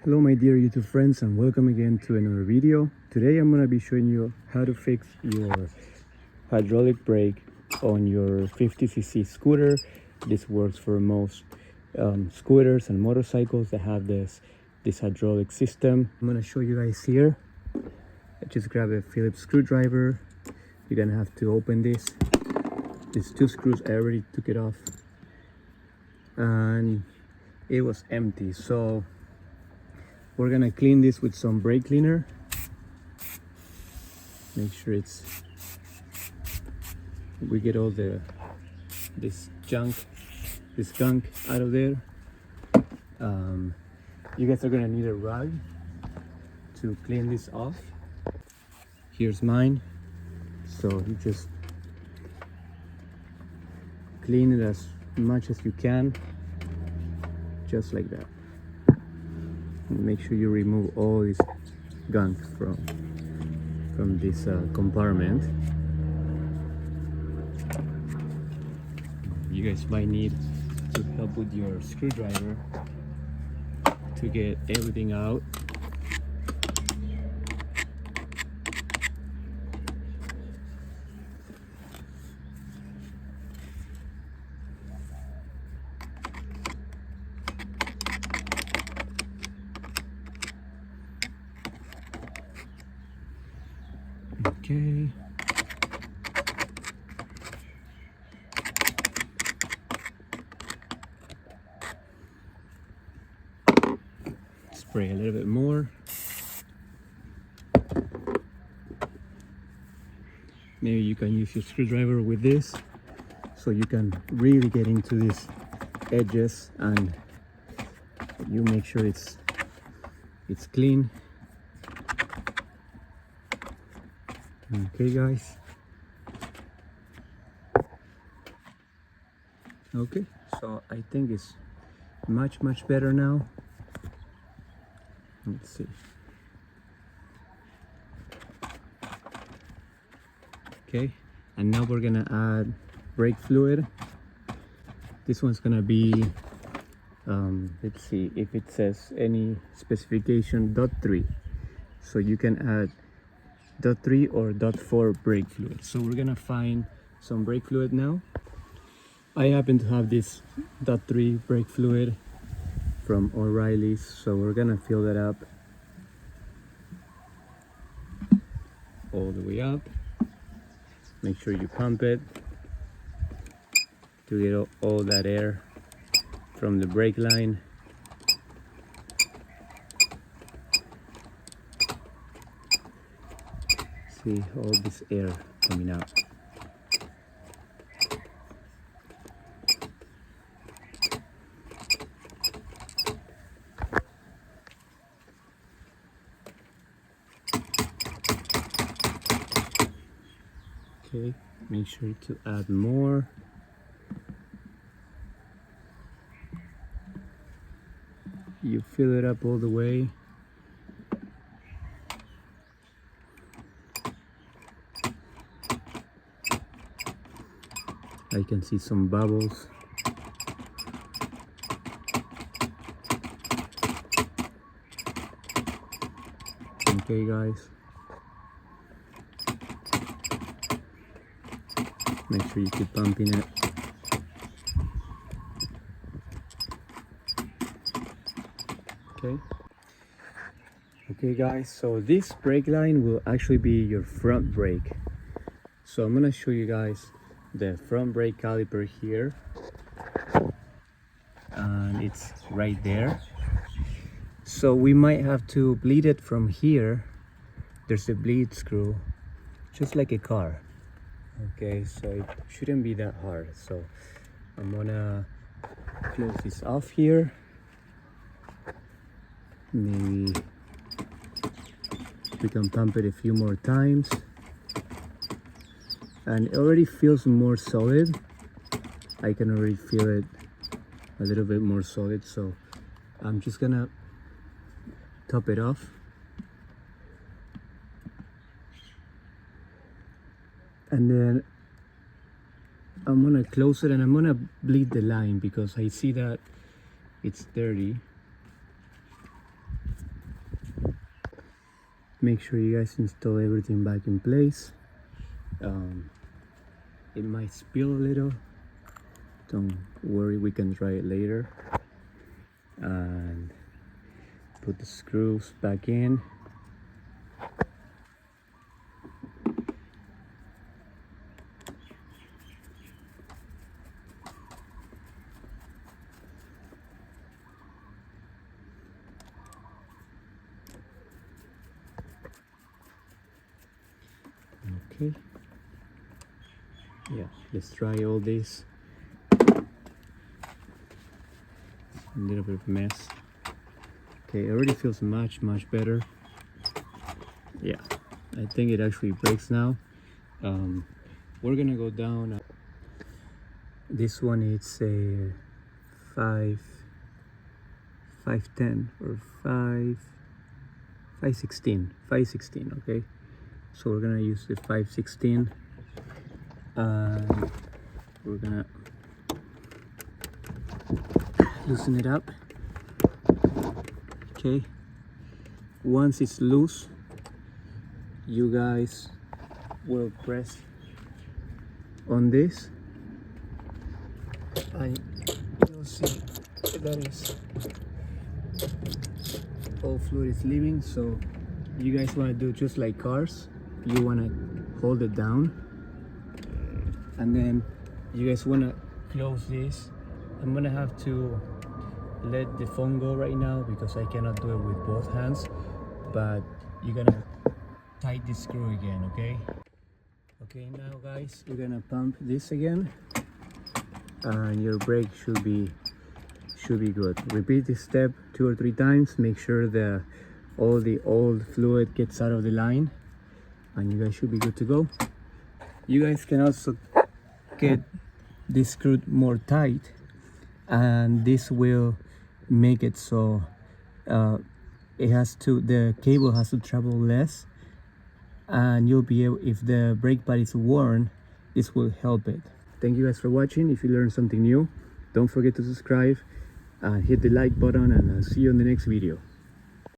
Hello my dear YouTube friends, and welcome again to another video. Today I'm going to be showing you how to fix your hydraulic brake on your 50cc scooter. This works for most scooters and motorcycles that have this hydraulic system. I'm going to show you guys here. I just grab a Phillips screwdriver. You're going to have to open this. These two screws, I already took it off and it was empty, so we're gonna clean this with some brake cleaner. Make sure we get all this gunk out of there. You guys are gonna need a rag to clean this off. Here's mine. So you just clean it as much as you can, just like that. Make sure you remove all this gunk from this compartment. You guys might need to help with your screwdriver to get everything out. Okay. Spray a little bit more. Maybe you can use your screwdriver with this so you can really get into these edges and you make sure it's clean. Okay guys, okay, so I think it's much better now. Let's see. Okay, and now we're gonna add brake fluid. This one's gonna be let's see if it says any specification .3, so you can add .3 or .4 brake fluid. So we're gonna find some brake fluid now. I happen to have this .3 brake fluid from O'Reilly's, so we're gonna fill that up all the way up. Make sure you pump it to get all that air from the brake line. See all this air coming out. Okay, make sure to add more. You fill it up all the way. I can see some bubbles. Okay guys, make sure you keep pumping it. Okay guys, so this brake line will actually be your front brake. So I'm gonna show you guys the front brake caliper here, and it's right there. So we might have to bleed it from here. There's a bleed screw, just like a car. Okay, so it shouldn't be that hard. So I'm gonna close this off here. Maybe we can pump it a few more times. And it already feels more solid. I can already feel it a little bit more solid, so I'm just gonna top it off. And then I'm gonna close it and I'm gonna bleed the line because I see that it's dirty. make sure you guys install everything back in place. It might spill a little, don't worry, we can try it later. And put the screws back in. Okay, yeah, let's try all this. A little bit of a mess. Okay, it already feels much better. Yeah, I think it actually breaks now. We're gonna go down. This one, it's a 510 or 516. Okay, so we're gonna use the 516, and we're gonna loosen it up. Okay, once it's loose, you guys will press on this and you'll see that is all fluid is leaving. So you guys want to do just like cars, you want to hold it down, and then you guys want to close this. I'm gonna have to let the phone go right now because I cannot do it with both hands, but you're gonna tighten this screw again. Okay, now guys, we're gonna pump this again and your brake should be good. Repeat this step 2 or 3 times. Make sure that all the old fluid gets out of the line and you guys should be good to go. You guys can also get this screw more tight, and this will make it so the cable has to travel less, and you'll be able, if the brake pad is worn, this will help it. Thank you guys for watching. If you learned something new, don't forget to subscribe and hit the like button, and I'll see you in the next video.